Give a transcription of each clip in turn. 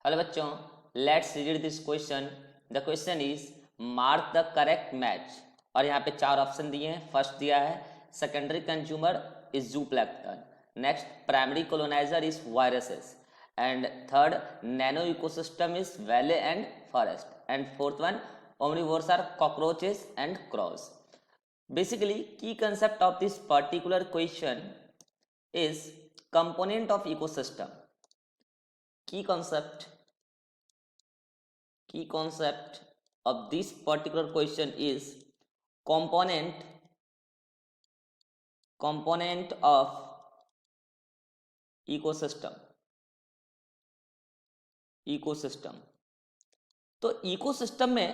Hello बच्चों, let's read this question. The question is mark the correct match. और यहाँ पे चार ऑप्शन दिए हैं। फर्स्ट दिया है secondary consumer is zooplankton, next primary colonizer is viruses, and third nano ecosystem is valley and forest, and fourth one omnivores are cockroaches and crows. Basically, key concept of this particular question is component of ecosystem. Key concept of this particular question is component of ecosystem. तो ecosystem में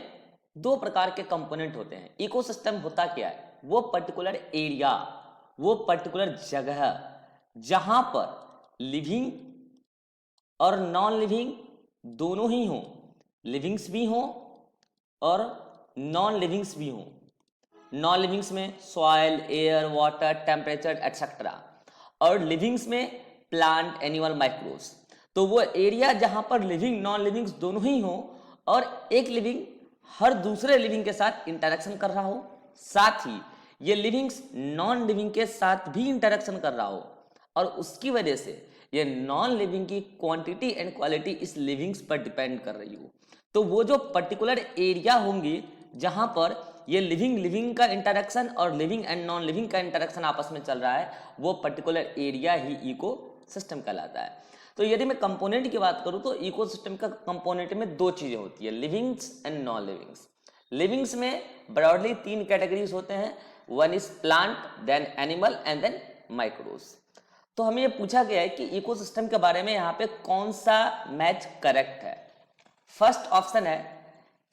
दो प्रकार के component होते हैं। Ecosystem होता क्या है? वो पर्टिकुलर एरिया, वो पर्टिकुलर जगह जहां पर लिविंग और नॉन लिविंग दोनों ही हो, लिविंग्स भी हो और नॉन लिविंग्स भी हो। नॉन लिविंग्स में soil, air, water, temperature etcetera, और लिविंग्स में प्लांट, एनिमल, माइक्रोब्स। तो वो एरिया जहां पर लिविंग नॉन लिविंग्स दोनों ही हो और एक लिविंग हर दूसरे लिविंग के साथ इंटरेक्शन कर रहा हो, साथ ही ये लिविंग्स नॉन लिविंग के साथ भी इंटरेक्शन कर रहा हो, और उसकी वजह से ये नॉन लिविंग की क्वांटिटी एंड क्वालिटी इस लिविंग्स पर डिपेंड कर रही हो। तो वो जो पर्टिकुलर एरिया होंगी जहां पर ये लिविंग का इंटरेक्शन और लिविंग एंड नॉन लिविंग का इंटरेक्शन आपस में चल रहा है, वो पर्टिकुलर एरिया ही इकोसिस्टम कहलाता है। तो यदि मैं कंपोनेंट की बात करूं तो इकोसिस्टम का कंपोनेंट में दो चीजें होती है, livings and non livings. Livings में ब्रॉडली तीन कैटेगरीज होते हैं, one is plant, then animal and then microbes. तो हमें ये पूछा गया है कि इकोसिस्टम के बारे में यहाँ पे कौन सा मैच करेक्ट है। फर्स्ट ऑप्शन है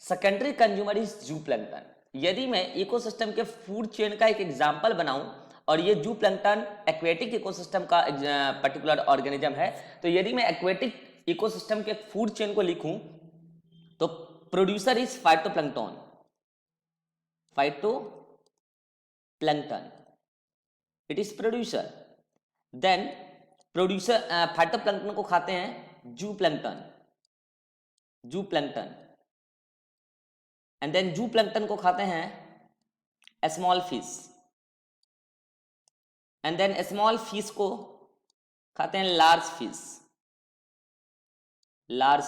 सेकेंडरी कंज्यूमर इज जूप्लैंक्टन। यदि मैं इकोसिस्टम के फूड चेन का एक एग्जांपल बनाऊं और ये जूप्लैंक्टन एक्वेटिक इकोसिस्टम का पर्टिकुलर ऑर्गेनिज्म है, तो यदि मैं एक्वेटिक इकोसिस्टम के फूड चेन को लिखूं तो producer is phytoplankton, it is producer. Then producer phytoplankton को खाते हैं जूप्लैंक्टन, एंड देन जूप्लैंक्टन को खाते हैं small fish, and then small fish को खाते हैं लार्ज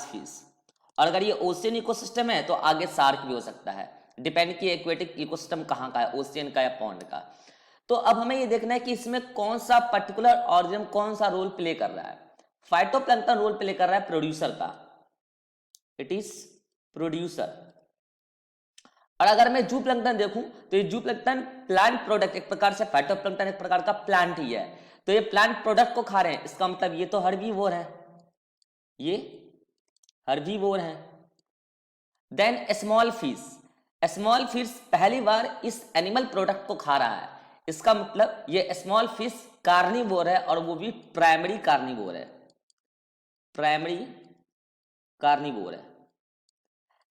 फिश। और अगर ये ओशियन इकोसिस्टम है तो आगे शार्क भी हो सकता है, डिपेंड कि एक्वेटिक इकोसिस्टम कहाँ का है, ओशियन का या पॉन्ड का। तो अब हमें ये देखना है कि इसमें कौन सा पर्टिकुलर ऑर्गेनिज्म कौन सा रोल प्ले कर रहा है। फाइटोप्लैंक्टन रोल प्ले कर रहा है प्रोड्यूसर का, इट इज प्रोड्यूसर। और अगर मैं जूप्लैंक्टन देखूं तो ये जूप्लैंक्टन प्लांट प्रोडक्ट, एक प्रकार से फाइटोप्लैंक्टन एक प्रकार का प्लांट ही है, तो ये प्लांट प्रोडक्ट को खा रहे हैं, इसका मतलब ये तो हर्बीवोर है, ये हर्बीवोर है। देन स्मॉल फिश पहली बार इस एनिमल प्रोडक्ट को खा रहा है, इसका मतलब ये स्मॉल फिश कार्निवोर है, और वो भी प्राइमरी कार्निवोर है।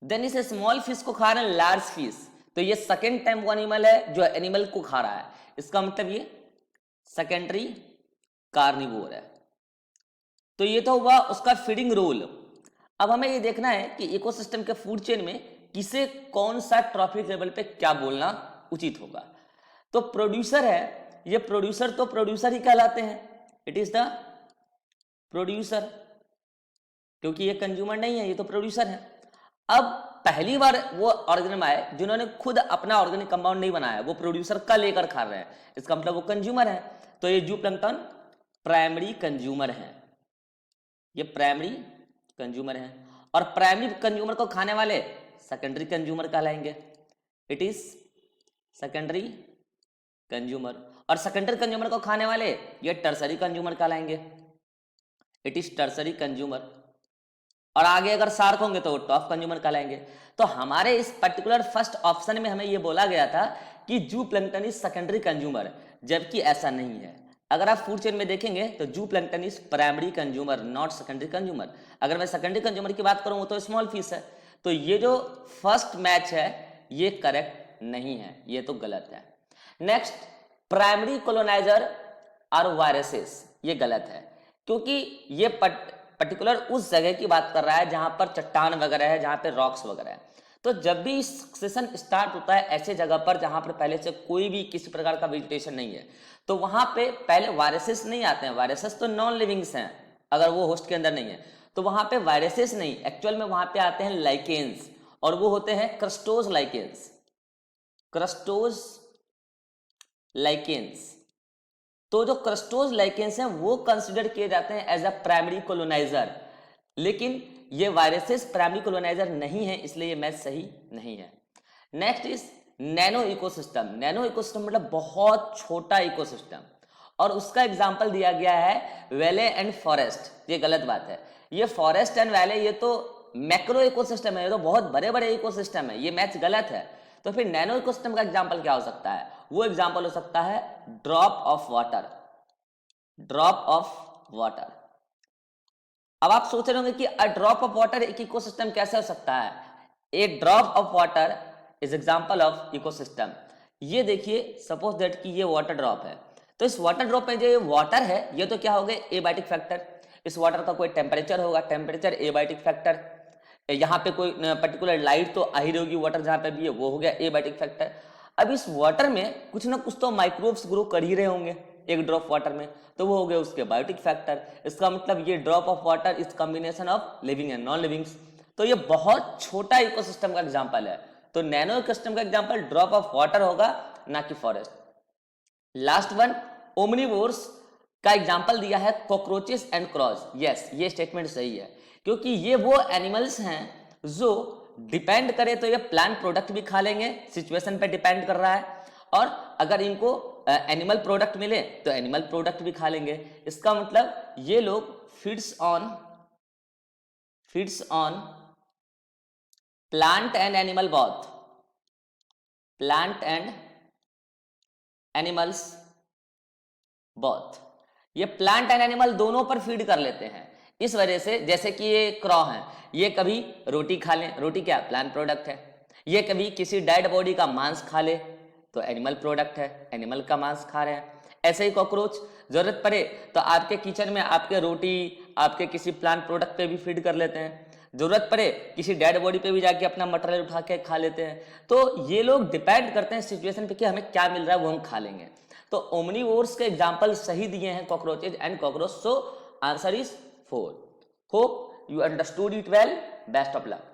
देन इस स्मॉल फिश को खा रहे हैं लार्ज फिश, तो ये सेकेंड टाइम वो एनिमल है जो एनिमल को खा रहा है, इसका मतलब ये सेकेंडरी कार्निवोर है। तो ये तो हुआ उसका फीडिंग रोल। अब हमें ये देखना है कि इकोसिस्टम के फूड चेन में किसे कौन सा ट्रॉफिक लेवल पे क्या बोलना उचित होगा। तो प्रोड्यूसर है, ये प्रोड्यूसर तो प्रोड्यूसर ही कहलाते हैं, इट इज द प्रोड्यूसर, क्योंकि ये कंज्यूमर नहीं है, ये तो प्रोड्यूसर है। अब पहली बार वो ऑर्गेनिज्म आए जिन्होंने खुद अपना ऑर्गेनिक कंपाउंड नहीं बनाया, वो प्रोड्यूसर का लेकर खा रहे हैं, इसका मतलब वो कंज्यूमर है। तो ये जूप्लैंक्टन प्राइमरी कंज्यूमर है, ये प्राइमरी कंज्यूमर है, और प्राइमरी कंज्यूमर को खाने वाले सेकेंडरी कंज्यूमर कहलाएंगे, इट इज सेकेंडरी कंज्यूमर। और सेकेंडरी कंज्यूमर को खाने वाले ये टर्सरी कंज्यूमर कहलाएंगे, इट इज टर्सरी कंज्यूमर। और आगे अगर शार्क होंगे तो टॉप कंज्यूमर कहलाएंगे। तो हमारे इस पर्टिकुलर फर्स्ट ऑप्शन में हमें यह बोला गया था कि जूप्लैंक्टन इज सेकेंडरी कंज्यूमर, जबकि ऐसा नहीं है। अगर आप फूड चेन में देखेंगे तो जूप्लैंक्टन is primary consumer, not secondary consumer. अगर मैं सेकेंडरी कंज्यूमर की बात करूं तो स्मॉल फिश है। तो ये जो फर्स्ट मैच है ये करेक्ट नहीं है, ये तो गलत है। नेक्स्ट, प्राइमरी कोलोनाइजर और वायरसेस, ये गलत है, क्योंकि ये पर्टिकुलर उस जगह की बात कर रहा है जहां पर चट्टान वगैरह है, जहां पे रॉक्स वगैरह है। तो जब भी सक्सेशन स्टार्ट होता है ऐसे जगह पर जहां पर पहले से कोई भी किसी प्रकार का वेजिटेशन नहीं है, तो वहां पे पहले वायरसेस नहीं आते हैं। वायरसेस तो नॉन लिविंग्स हैं अगर वो होस्ट के अंदर नहीं है, तो वहां पे वायरसेस नहीं, एक्चुअल में वहां पे आते हैं लाइकेन्स, और वो होते हैं क्रस्टोज लाइकेन्स। क्रस्टोज लाइकेन्स, तो जो क्रस्टोज लाइकेन्स हैं वो कंसिडर किए जाते हैं एज अ प्राइमरी कोलोनाइजर, लेकिन ये वायरसेस प्राइमरी कोलोनाइजर नहीं है, इसलिए ये मैच सही नहीं है। Next is nano ecosystem. Nano ecosystem मतलब बहुत छोटा इकोसिस्टम, और उसका एग्जांपल दिया गया है वैले एंड फॉरेस्ट। ये गलत बात है, ये फॉरेस्ट एंड वैले ये तो मैक्रो इकोसिस्टम है, ये तो बहुत बड़े बड़े इकोसिस्टम है, ये मैच गलत है। तो फिर नैनो इकोसिस्टम का एग्जांपल क्या हो सकता है? वो एग्जांपल हो सकता है drop of water. Drop of water. अब आप सोच रहे होंगे कि अ ड्रॉप ऑफ वाटर एक इकोसिस्टम कैसे हो सकता है? A drop of water is example of ecosystem. ये देखिए, सपोज दैट कि ये वाटर ड्रॉप है, तो इस वाटर ड्रॉप में जो ये वाटर है ये तो क्या हो गए? Abiotic factor. इस वाटर का कोई टेम्परेचर होगा, टेम्परेचर एबायोटिक फैक्टर। यहाँ पे कोई पर्टिकुलर लाइट तो आ ही रही होगी, वाटर जहाँ पे भी है वो हो गया एबायोटिक फैक्टर। अब इस वाटर में कुछ ना कुछ तो माइक्रोब्स ग्रो कर ही रहे होंगे एक ड्रॉप वाटर में, तो वो हो गया उसके बायोटिक फैक्टर। इसका मतलब ये drop of water is combination of living and non livings. तो ये बहुत छोटा इकोसिस्टम का एग्जांपल है, तो नैनो इकोसिस्टम का एग्जांपल ड्रॉप ऑफ वाटर होगा, ना कि फॉरेस्ट। लास्ट वन, ओमनिवोर्स का एग्जांपल दिया है कॉकरोचेस एंड क्रॉस। यस, ये स्टेटमेंट सही है, क्योंकि ये वो एनिमल्स हैं जो डिपेंड करे तो ये प्लांट प्रोडक्ट भी खा लेंगे, सिचुएशन पे डिपेंड कर रहा है, और अगर इनको एनिमल प्रोडक्ट मिले तो एनिमल प्रोडक्ट भी खा लेंगे। इसका मतलब ये लोग feeds on plant and animal both, plant and animals both, ये प्लांट एंड एनिमल दोनों पर फीड कर लेते हैं। इस वजह से जैसे कि ये क्रॉ है, ये कभी रोटी खा ले, रोटी क्या प्लांट प्रोडक्ट है, ये कभी किसी डेड बॉडी का मांस खा ले तो एनिमल प्रोडक्ट है, एनिमल का मांस खा रहे हैं। ऐसे ही कॉकरोच जरूरत पड़े तो आपके किचन में आपके रोटी आपके किसी प्लांट प्रोडक्ट पे भी फीड कर लेते हैं, जरूरत पड़े किसी डेड बॉडी पे भी जाके अपना मटेरियल उठा के खा लेते हैं। तो ये लोग डिपेंड करते हैं सिचुएशन पे कि हमें क्या मिल रहा है वो हम खा लेंगे। तो ओमनिवोर्स के एग्जाम्पल सही दिए हैं cockroaches and cockroach, so answer is 4। Hope you understood it well. Best of luck.